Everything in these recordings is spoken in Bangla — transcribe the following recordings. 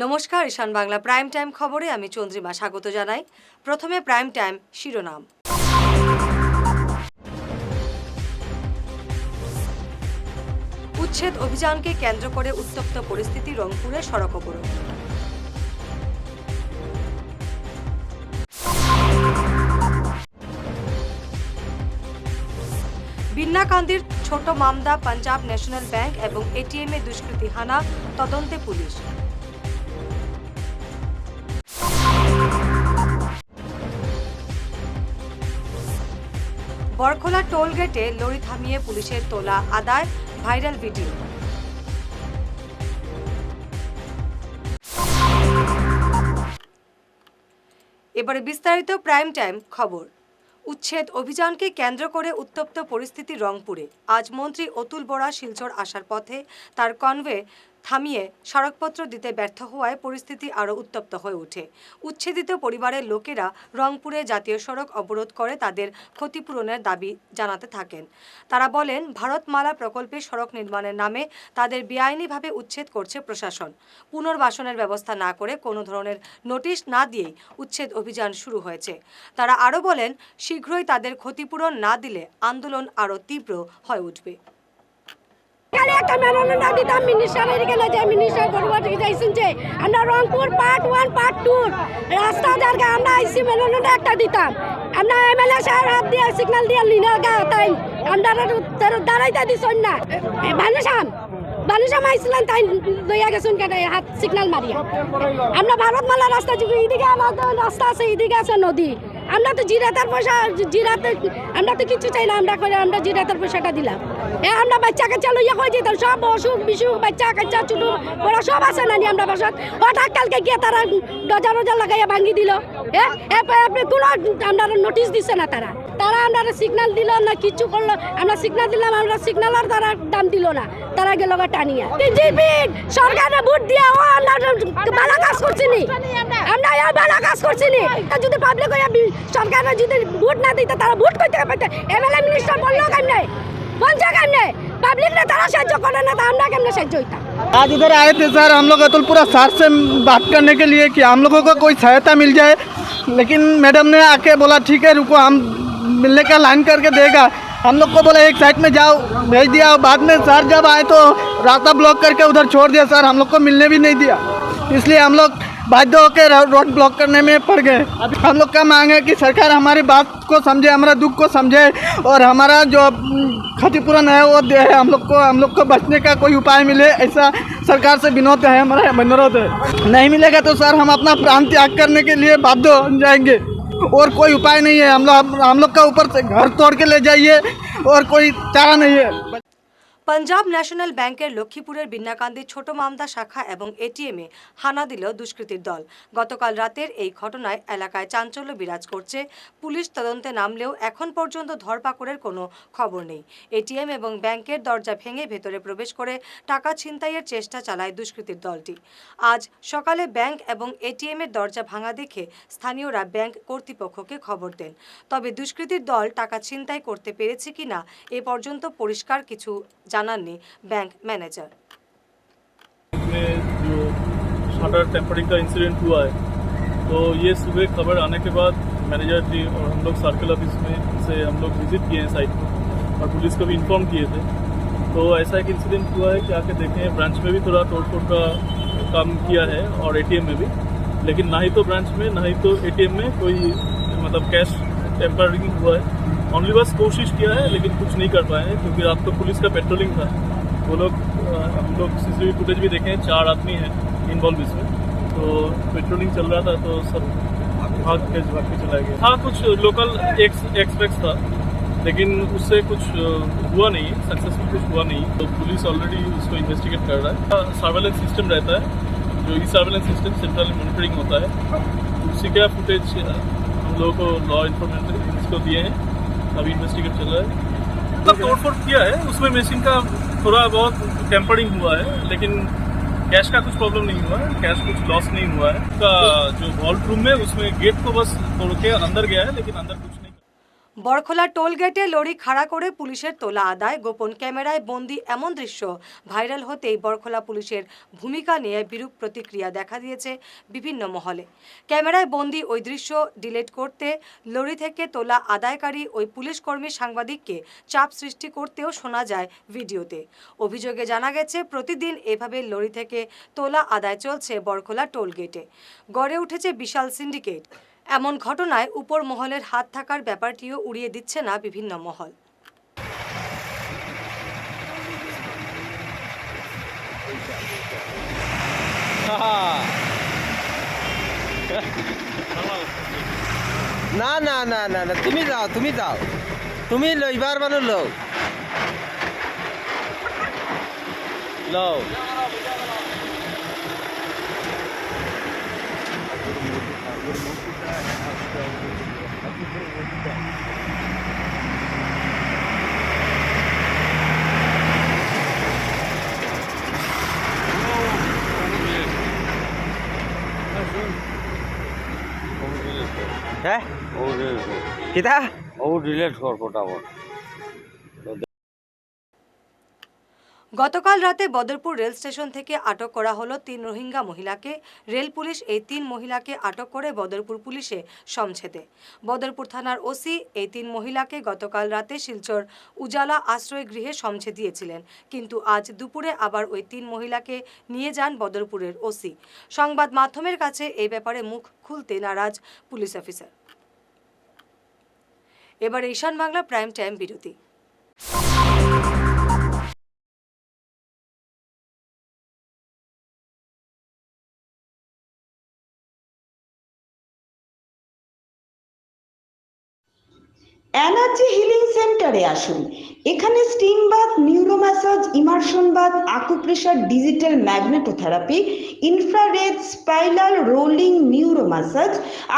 নমস্কার, ঈশান বাংলা প্রাইম টাইম খবরে আমি চন্দ্রিমা স্বাগত জানাই। প্রথমে প্রাইম টাইম শিরোনাম। উচ্ছেদ অভিযানকে কেন্দ্র করে উত্তপ্ত পরিস্থিতি, রংপুরে সড়ক অবরোধ। বিন্নাকান্দির ছোট মামদা পাঞ্জাব ন্যাশনাল ব্যাংক এবং এটিএমে দুষ্কৃতী হানা, তদন্তে পুলিশ। বরখোলা টোল গেটে লরি থামিয়ে পুলিশের তোলা আদায়, ভাইরাল ভিডিও। এবারে বিস্তারিত প্রাইম টাইম খবর। উচ্ছেদ অভিযানকে কেন্দ্র করে উত্তপ্ত পরিস্থিতি রংপুরে। আজ মন্ত্রী অতুল বরা শিলচর আসার পথে তার কনভে থামিয়ে সড়কপত্র দিতে ব্যর্থ হওয়ায় পরিস্থিতি আরও উত্তপ্ত হয়ে ওঠে। উচ্ছেদিত পরিবারের লোকেরা রংপুরে জাতীয় সড়ক অবরোধ করে তাদের ক্ষতিপূরণের দাবি জানাতে থাকেন। তারা বলেন, ভারতমালা প্রকল্পে সড়ক নির্মাণের নামে তাদের বেআইনিভাবে উচ্ছেদ করছে প্রশাসন। পুনর্বাসনের ব্যবস্থা না করে কোনো ধরনের নোটিশ না দিয়েই উচ্ছেদ অভিযান শুরু হয়েছে। তারা আরও বলেন, শীঘ্রই তাদের ক্ষতিপূরণ না দিলে আন্দোলন আরও তীব্র হয়ে উঠবে। আমরা রংপুর পার্ট 1 পার্ট 2 রাস্তা জায়গা আমরা আইসি মেলনটা একটা দিতাম। আমরা এমএলএ সাহেব হাত দিয়ে সিগন্যাল দিয়ে লিনার গা তাই আমরা দাঁড়াইতে দিছন না। বানুসাম আইছিলেন তাই লইয়া গেছেন কেন হাত সিগন্যাল মারিয়া। আমরা ভারতমালা রাস্তা এদিকে আমাদের রাস্তা আছে, এদিকে আছে নদী। আমরা তো জিরাতের পয়সা আমরা তো কিছু চাই না, আমরা জিরাতের পয়সাটা দিলাম। আমরা বাচ্চা কাচ্চা লইয়া কই যেতাম, সব অসুখ বিসুখ বাচ্চা কাচ্চা ছোট ওরা সব আছে নানি আমরা বাসাত। হঠাৎ কালকে গিয়ে তারা ডজা লাগাইয়া ভাঙি দিল। কোনো আমরা নোটিশ দিচ্ছে না। তারা আমরা সিগন্যাল দিল না, কিছু করলো। আমরা সিগন্যাল দিলাম, আমরা সিগন্যালের তারা দাম দিল না। তারা গেল টানিয়া সরকারের ভোট দিয়ে ভালো কাজ করছি নি, আমরা ভালো কাজ করছি নি। যদি পাবলিক সরকারের যদি ভোট না দিতে তারা ভোট করতে পারতে। এমএলএ মিনিস্টার বললো কেমনে বলছে কেমনে पब्लिक ने तारा साहाଯ୍य करे ना तो हमरा केमने साहाଯ୍य होता। आज इधर आए थे सर, हम लोग अतुलपुरा सर से बात करने के लिए कि हम लोगों को कोई सहायता मिल जाए, लेकिन मैडम ने आके बोला ठीक है रुको, हम मिलने का लाइन करके देगा। हम लोग को बोला एक साइड में जाओ, भेज दिया। बाद में सर जब आए तो रास्ता ब्लॉक करके उधर छोड़ दिया सर, हम लोग को मिलने भी नहीं दिया। इसलिए हम लोग बाध्य होकर रोड ब्लॉक करने में पड़ गए। अभी हम लोग का मांग है कि सरकार हमारी बात को समझे, हमारा दुख को समझे और हमारा जो क्षतिपूरण है वो दे। हम लोग को बचने का कोई उपाय मिले, ऐसा सरकार से विनोद है, हमारा अनुरोध है। नहीं मिलेगा तो सर हम अपना प्राण त्याग करने के लिए बाध्य हो जाएंगे और कोई उपाय नहीं है। हम लोग का ऊपर से घर तोड़ के ले जाइए और कोई चारा नहीं है। পাঞ্জাব ন্যাশনাল ব্যাংকের লক্ষ্মীপুরের বিন্নাকান্দির ছোট মামদা শাখা এবং এটিএমে হানা দিল দুষ্কৃতীর দল। গতকাল রাতের এই ঘটনায় এলাকায় চাঞ্চল্য বিরাজ করছে। পুলিশ তদন্তে নামলেও এখন পর্যন্ত ধরপাকড়ের কোনো খবর নেই। এটিএম এবং ব্যাংকের দরজা ভেঙে ভেতরে প্রবেশ করে টাকা ছিনতাইয়ের চেষ্টা চালায় দুষ্কৃতীর দলটি। আজ সকালে ব্যাংক এবং এটিএমের দরজা ভাঙা দেখে স্থানীয়রা ব্যাংক কর্তৃপক্ষকে খবর দেন। তবে দুষ্কৃতীর দল টাকা ছিনতাই করতে পেরেছে কিনা এ পর্যন্ত পরিষ্কার কিছু জানাননি ব্যাংক ম্যানেজার। जो शटर टेम्परिंग का इंसिडेंट हुआ है, तो ये सुबह खबर आने के बाद मैनेजर जी और हम लोग सर्कल ऑफिस में से हम लोग विजिट किए हैं साइट में और पुलिस को भी इन्फॉर्म किए थे। तो ऐसा एक इंसिडेंट हुआ है कि आके देखें, ब्रांच में भी थोड़ा तोड़फोड़ का काम किया है और एटीएम में भी, लेकिन ना ही तो ब्रांच में ना ही तो एटीएम में कोई मतलब कैश टेम्परिंग हुआ है। ओनली बस कोशिश किया है लेकिन कुछ नहीं कर पाए हैं, क्योंकि रात को पुलिस का पेट्रोलिंग था। वो लोग हम लोग सीसीटीवी फुटेज भी देखे हैं, 4 आदमी हैं इन्वॉल्व इसमें। तो पेट्रोलिंग चल रहा था तो सब भाग के चला गया। हाँ, कुछ लोकल एक्सपेक्ट था लेकिन उससे कुछ हुआ नहीं, सक्सेसफुल कुछ हुआ नहीं। तो पुलिस ऑलरेडी उसको इन्वेस्टिगेट कर रहा है। सर्वेलेंस सिस्टम रहता है, जो ई सर्वेलेंस सिस्टम सेंट्रल मॉनिटरिंग होता है, उसी का फुटेज हम लोगों को लॉ इन्फॉर्मेशन इसको दिए हैं। अभी इन्वेस्टिगेट चल रहा है। मतलब तोड़फोड़ किया है, उसमें मशीन का थोड़ा बहुत टेम्परिंग हुआ है, लेकिन कैश का कुछ प्रॉब्लम नहीं हुआ है, कैश कुछ लॉस नहीं हुआ है। का जो वॉल्ट रूम है उसमें गेट को बस तोड़ के अंदर गया है, लेकिन अंदर कुछ नहीं। বরখোলা টোলগেটে লরি খাড়া করে পুলিশের তোলা আদায়, গোপন ক্যামেরায় বন্দি এমন দৃশ্য ভাইরাল হতেই বরখোলা পুলিশের ভূমিকা নিয়ে বিরূপ প্রতিক্রিয়া দেখা দিয়েছে বিভিন্ন মহলে। ক্যামেরায় বন্দি ওই দৃশ্য ডিলিট করতে লরি থেকে তোলা আদায়কারী ওই পুলিশ কর্মী সাংবাদিককে চাপ সৃষ্টি করতেও শোনা যায় ভিডিওতে। অভিযোগে জানা গেছে প্রতিদিন এভাবে লরি থেকে তোলা আদায় চলছে বরখোলা টোলগেটে। গড়ে উঠেছে বিশাল সিন্ডিকেট। এমন ঘটনায় উপর মহলের হাত থাকার ব্যাপারটিও উড়িয়ে দিচ্ছে না বিভিন্ন মহল। না না না না না তুমি যাও তুমি লইবার মানুষ লও লও হ্যাঁ কিতা ও ডিলেট কর ফটাফট। গতকাল রাতে বদরপুর রেল স্টেশন থেকে আটক করা হলো 3 রোহিঙ্গা মহিলাকে। রেল পুলিশ এই 3 মহিলাকে আটক করে বদরপুর পুলিশে সমঝে দেয়। বদরপুর থানার ওসি এই 3 মহিলাকে গতকাল রাতে শিলচর উজালা আশ্রয় গৃহে সমঝে দিয়েছিলেন, কিন্তু আজ দুপুরে আবার ওই 3 মহিলাকে নিয়ে যান বদরপুরের ওসি। সংবাদ মাধ্যমের কাছে এই ব্যাপারে মুখ খুলতে নারাজ পুলিশ অফিসার। এবার ঈশান বাংলা প্রাইম টাইম বিরতি। এনার্জি হিলিং সেন্টারে আসুন। এখানে steam bath, neuro massage, immersion bath, acupressure, digital magnetotherapy, infrared, spiral rolling neuro massage,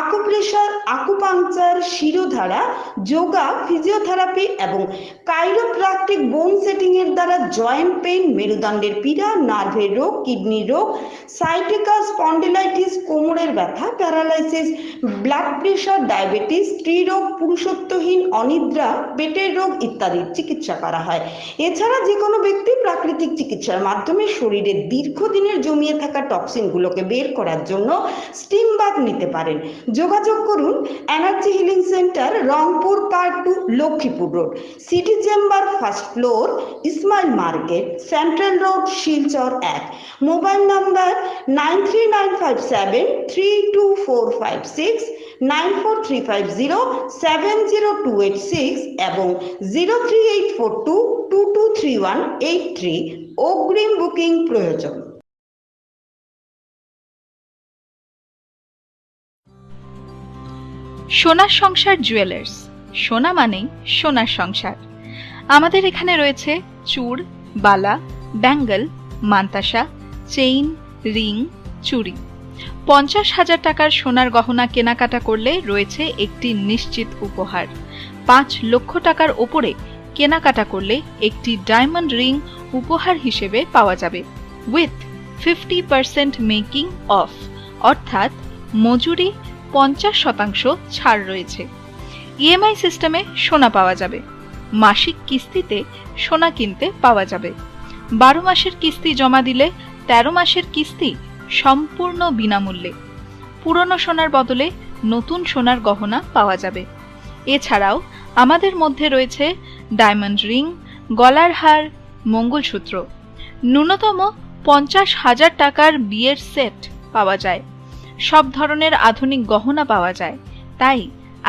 acupressure, acupuncture, shirodhara, yoga, physiotherapy এবং কাইরোপ্র্যাকটিক বোন সেটিং এর দ্বারা জয়েন্ট পেইন, মেরুদণ্ডের পীড়া, নার্ভের রোগ, কিডনি রোগ, সাইটিকা, স্পন্ডিলাইটিস, কোমরের ব্যথা, প্যারালাইসিস, ব্লাড প্রেশার, ডায়াবেটিস, স্ত্রীরোগ, পুরুষত্বহীন, অনিদ্রা, পেটের রোগ ইত্যাদির চিকিৎসা করা হয়। এছাড়া যে কোনো ব্যক্তি প্রাকৃতিক চিকিৎসার মাধ্যমে শরীরে দীর্ঘদিনের জমিয়ে থাকা টক্সিনগুলোকে বের করার জন্য স্টিম বাথ নিতে পারেন। যোগাযোগ করুন energy healing centre, Rangpur part 2, Lakshmipur road, city chamber, first floor, Ismail market, central road, Silchar 1। Mobile number 9395732456, 9435070286 এবং 03842223183। অগ্রিম বুকিং প্রয়োজন। সোনার সংসার জুয়েলার্স, সোনা মানেই সোনার সংসার। আমাদের এখানে রয়েছে চূড়, বালা, ব্যাঙ্গল, মান্তাসা, চেইন, রিং, চুড়ি। 50,000 টাকার সোনার গহনা কেনাকাটা করলে রয়েছে একটি নিশ্চিত উপহার। 5 লক্ষ টাকার ওপরে কেনাকাটা করলে একটি ডায়মন্ড রিং উপহার হিসেবে পাওয়া যাবে, উইথ 50% মেকিং অফ, অর্থাৎ মজুরি 50% ছাড় রয়েছে। ইএমআই সিস্টেমে সোনা পাওয়া যাবে। মাসিক কিস্তিতে সোনা কিনতে পাওয়া যাবে। 12 মাসের কিস্তি জমা দিলে 13 মাসের কিস্তি সম্পূর্ণ বিনামূল্যে। পুরনো সোনার বদলে নতুন সোনার গহনা পাওয়া যাবে। এছাড়াও আমাদের মধ্যে রয়েছে ডায়মন্ড রিং, গলার হার, মঙ্গলসূত্র। ন্যূনতম 50,000 টাকার বিয়ের সেট পাওয়া যায়। সব ধরনের আধুনিক গহনা পাওয়া যায়। তাই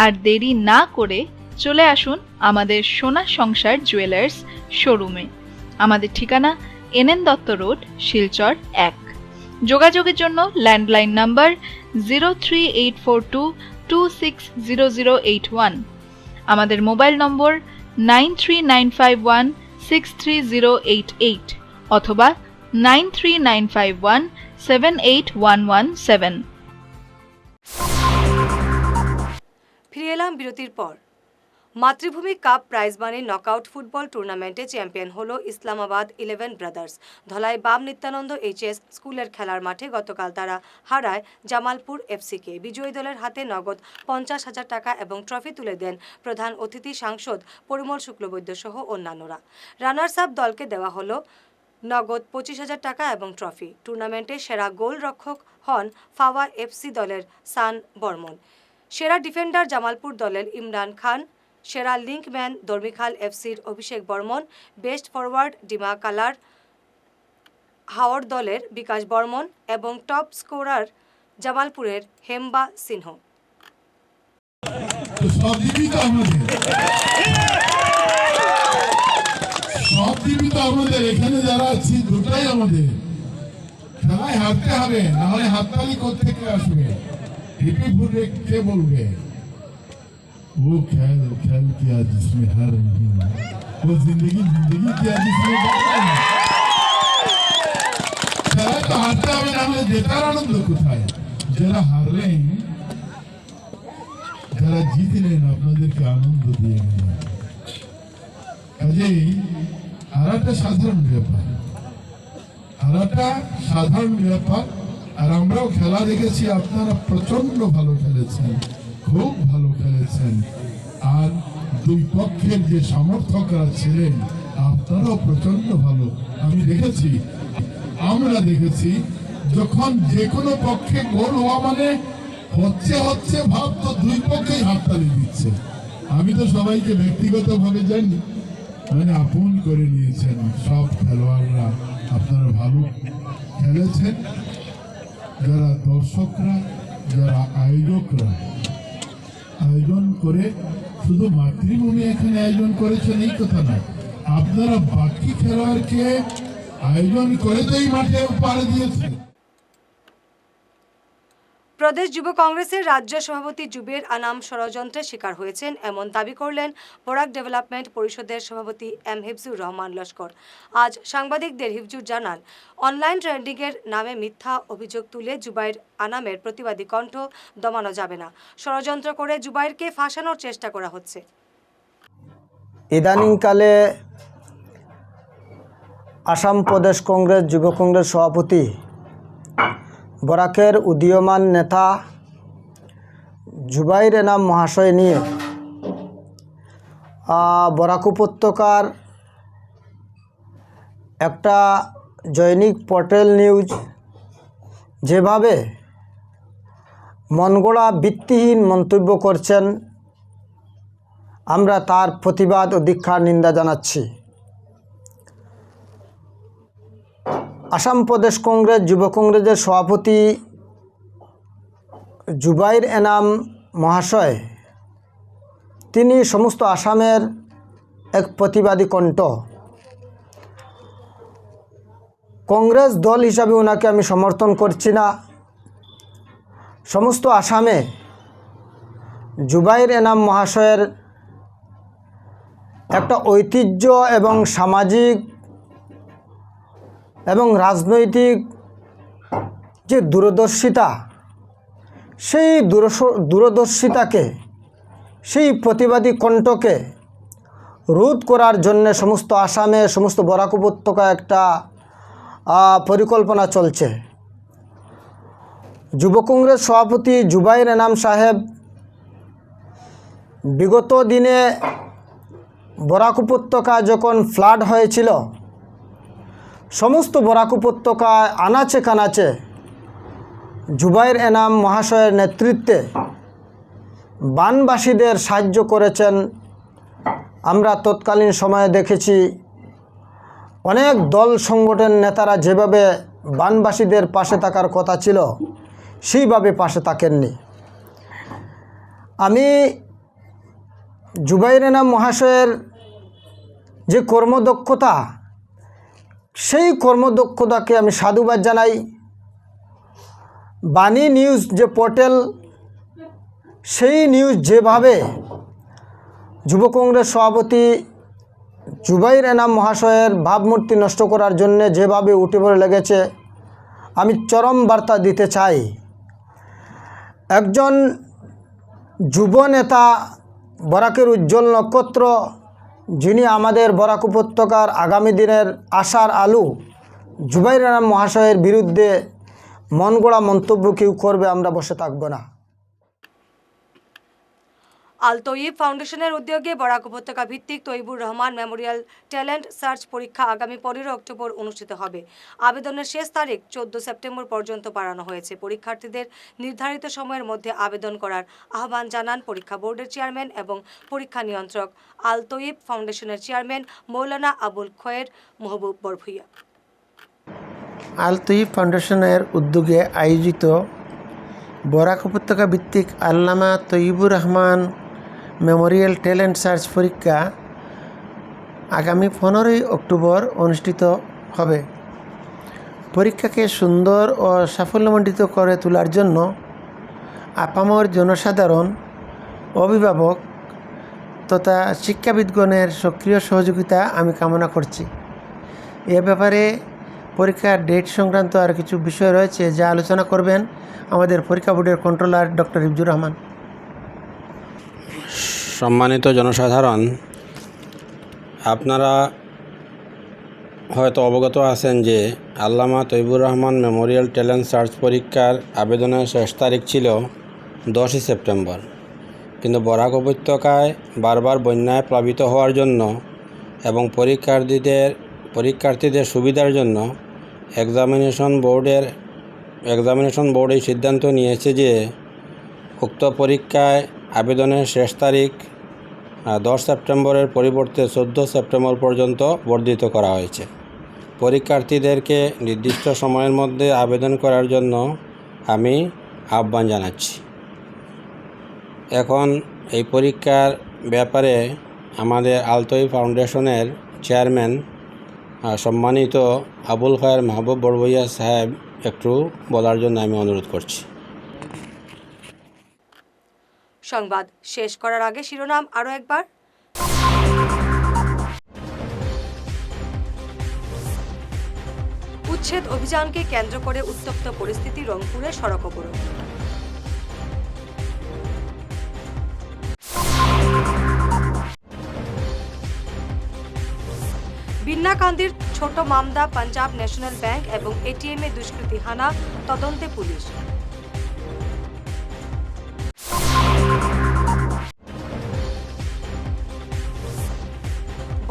আর দেরি না করে চলে আসুন আমাদের সোনা সংসার জুয়েলার্স শোরুমে। আমাদের ঠিকানা NN দত্ত রোড, শিলচর 1। যোগাযোগের জন্য ল্যান্ডলাইন নাম্বার 03842260081, আমাদের মোবাইল নম্বর 9395163088 অথবা 9395178117। ফিরে এলাম বিরতির পর। মাতৃভূমি cup prize money knockout football টুর্নামেন্টে চ্যাম্পিয়ন হলো ইসলামাবাদ 11 ব্রাদার্স। ধলাই বাম নিত্যানন্দ এইচএস স্কুলের খেলার মাঠে গতকাল তারা হারায় জামালপুর এফসিকে। বিজয়ী দলের হাতে নগদ 50,000 টাকা এবং ট্রফি তুলে দেন প্রধান অতিথি সাংসদ পরিমল শুক্লবৈদ্য সহ অন্যান্যরা। রানার্স আপ দলকে দেওয়া হলো নগদ 25,000 টাকা এবং ট্রফি। টুর্নামেন্টে সেরা গোলরক্ষক হন ফাওয়া এফসি দলের সান বর্মন, সেরা ডিফেন্ডার জামালপুর দলের ইমরান খান, সেরা লিঙ্কম্যান দর্মিখাল এফসির অভিষেক বর্মন, বেস্ট ফরওয়ার্ড ডিমা কালার হাওড় দলের বিকাশ বর্মন এবং টপ স্কোরার জামালপুরের হেম্বা সিনহ। সব জীবিত আমাদের এখানে যারা আছি দুটাই আমাদের। খেলায় হারতে হবে, নাহলে হাততালি কোত্থেকে আসবে? হিপি ফুটে কে বলবে? वो खेल खेल किया जिसमें हार नहीं, वो जिंदगी किया जिसमें খেলায় তো হারতে হবে, নাহলে জেতার আনন্দ কোথায়? যারা হারলেন, যারা জিতলেন আপনাদেরকে আনন্দ দিয়ে গেলেন। কাজেই হারাটা সাধারণ ব্যাপার, হারাটা সাধারণ ব্যাপার। আর আমরাও খেলা দেখেছি, আপনারা প্রচন্ড ভালো খেলেছেন, খুব ভালো খেলেছেন। আর দুই পক্ষের যে সমর্থকরা ছিলেন আপনারাও প্রচন্ড ভালো। আমি দেখেছি, আমরা দেখেছি, যখন যে কোনো পক্ষে গোল হওয়া মানে হচ্ছে ভাব, তো দুই পক্ষেই হাততালি দিচ্ছে। আমি তো সবাইকে ব্যক্তিগতভাবে জানি, মানে আপন করে নিয়েছেন সব খেলোয়াড়রা। আপনারা ভালো খেলেছেন। যারা দর্শকরা, যারা আয়োজকরা আয়োজন করে, শুধু মাতৃভূমি এখানে আয়োজন করেছেন এই কথা না, আপনারা বাকি খেলোয়াড়কে আয়োজন করে তো এই মাঠে উপহার দিয়েছেন। প্রদেশ যুব কংগ্রেসের রাজ্য সভাপতি জুবের আনাম ষড়যন্ত্রের শিকার হয়েছেন এমন দাবি করলেন বরাক ডেভেলপমেন্ট পরিষদের সভাপতি এম হিফজুর রহমান লস্কর। আজ সাংবাদিকদের হিফজুর জানান, অনলাইন ট্রেন্ডিংয়ের নামে মিথ্যা অভিযোগ তুলে জুবাইর আনামের প্রতিবাদী কণ্ঠ দমানো যাবে না। ষড়যন্ত্র করে জুবাইরকে ফাঁসানোর চেষ্টা করা হচ্ছে। ইদানিংকালে আসাম প্রদেশ কংগ্রেস যুব কংগ্রেস সভাপতি বরাকের উদীয়মান নেতা জুবাইর এনাম মহাশয় নিয়ে বরাক উপত্যকার একটা জৈনিক পোর্টাল নিউজ যেভাবে মনগড়া ভিত্তিহীন মন্তব্য করছেন, আমরা তার প্রতিবাদ ও ধিক্কার নিন্দা জানাচ্ছি। আসাম প্রদেশ কংগ্রেস যুব কংগ্রেসের সভাপতি জুবাইর এনাম মহাশয়, তিনি সমস্ত আসামের এক প্রতিবাদী কণ্ঠ। কংগ্রেস দল হিসাবে ওনাকে আমি সমর্থন করছি না। সমস্ত আসামে জুবাইর এনাম মহাশয়ের একটা ঐতিহ্য এবং সামাজিক এবং রাজনৈতিক যে দূরদর্শিতা, সেই দূরদর্শিতাকে, সেই প্রতিবাদী কণ্ঠকে রোধ করার জন্য সমস্ত আসামে, সমস্ত বরাক উপত্যকা একটা পরিকল্পনা চলছে। যুব কংগ্রেস সভাপতি জুবাইর এনাম সাহেব বিগত দিনে বরাক উপত্যকা যখন ফ্লাড হয়েছিল, সমস্ত বরাক উপত্যকায় আনাচে কানাচে জুবাইর এনাম মহাশয়ের নেতৃত্বে বানবাসীদের সাহায্য করেছেন। আমরা তৎকালীন সময়ে দেখেছি অনেক দল সংগঠন নেতারা যেভাবে বানবাসীদের পাশে থাকার কথা ছিল সেইভাবে পাশে থাকেননি। আমি জুবাইর এনাম মহাশয়ের যে কর্মদক্ষতা, সেই কর্মদক্ষতাকে আমি সাধুবাদ জানাই। বাণী নিউজ যে পোর্টাল, সেই নিউজ যেভাবে যুব কংগ্রেস সভাপতি জুবাইর এনাম মহাশয়ের ভাবমূর্তি নষ্ট করার জন্য যেভাবে উঠে পড়ে লেগেছে, আমি চরম বার্তা দিতে চাই। একজন যুব নেতা বরাকের উজ্জ্বল নক্ষত্র, যিনি আমাদের বরাক উপত্যকার আগামী দিনের আশার আলো, জুবাইর আনাম মহাশয়ের বিরুদ্ধে মন গড়া মন্তব্য কেউ করবে, আমরা বসে থাকব না। আল তৈয়ব ফাউন্ডেশনের উদ্যোগে বরাক উপত্যকা ভিত্তিক Taibur Rahman Memorial talent search পরীক্ষা আগামী 15 অক্টোবর অনুষ্ঠিত হবে। আবেদনের শেষ তারিখ 14 সেপ্টেম্বর পর্যন্ত বাড়ানো হয়েছে। পরীক্ষার্থীদের নির্ধারিত সময়ের মধ্যে আবেদন করার আহ্বান জানান পরীক্ষা বোর্ডের চেয়ারম্যান এবং পরীক্ষা নিয়ন্ত্রক আল তৈয়ব ফাউন্ডেশনের চেয়ারম্যান মৌলানা আবুল খয়ের মাহবুব বরভুইয়া। আল তৈয়ব ফাউন্ডেশনের উদ্যোগে আয়োজিত বরাক উপত্যকা ভিত্তিক আল্লামা Taiyabur Rahman Memorial talent search পরীক্ষা আগামী 15 অক্টোবর অনুষ্ঠিত হবে। পরীক্ষাকে সুন্দর ও সাফল্যমণ্ডিত করে তোলার জন্য আপামর জনসাধারণ, অভিভাবক তথা শিক্ষাবিদগণের সক্রিয় সহযোগিতা আমি কামনা করছি। এ ব্যাপারে পরীক্ষার ডেট সংক্রান্ত আর কিছু বিষয় রয়েছে যা আলোচনা করবেন আমাদের পরীক্ষা বোর্ডের কন্ট্রোলার ডক্টর ইফজুর রহমান। সম্মানিত জনসাধারণ, আপনারা হয়তো অবগত আছেন যে আল্লামা Taibur Rahman Memorial talent search পরীক্ষার আবেদনের শেষ তারিখ ছিল 10 সেপ্টেম্বর, কিন্তু বরাক উপত্যকায় বারবার বন্যায় প্লাবিত হওয়ার জন্য এবং পরীক্ষার্থীদের সুবিধার জন্য এক্সামিনেশন বোর্ড এই সিদ্ধান্ত নিয়েছে যে উক্ত পরীক্ষায় আবেদনের শেষ তারিখ 10 সেপ্টেম্বরের পরিবর্তে 14 সেপ্টেম্বর পর্যন্ত বর্ধিত করা হয়েছে। পরীক্ষার্থীদেরকে নির্দিষ্ট সময়ের মধ্যে আবেদন করার জন্য আমি আহ্বান জানাচ্ছি। এখন এই পরীক্ষার ব্যাপারে আমাদের আল তৈয়ব ফাউন্ডেশনের চেয়ারম্যান সম্মানিত আবুল খয়ের মাহবুব বরভুইয়া সাহেব একটু বলার জন্য আমি অনুরোধ করছি। সংবাদ শেষ করার আগে শিরোনাম আরো একবার। উচ্ছেদ অভিযানকে কেন্দ্র করে উত্তপ্ত পরিস্থিতি, রংপুরে সড়ক অবরোধ। বিন্নাকান্দির ছোট মামদা পাঞ্জাব ন্যাশনাল ব্যাংক এবং এটিএমে দুষ্কৃতী হানা, তদন্তে পুলিশ।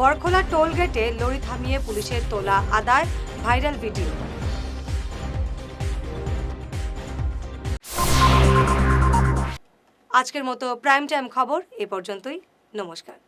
বরখোলা টোল গেটে লরি থামিয়ে পুলিশের তোলা আদায়, ভাইরাল ভিডিও। আজকের মতো প্রাইম টাইম খবর এ পর্যন্তই। নমস্কার।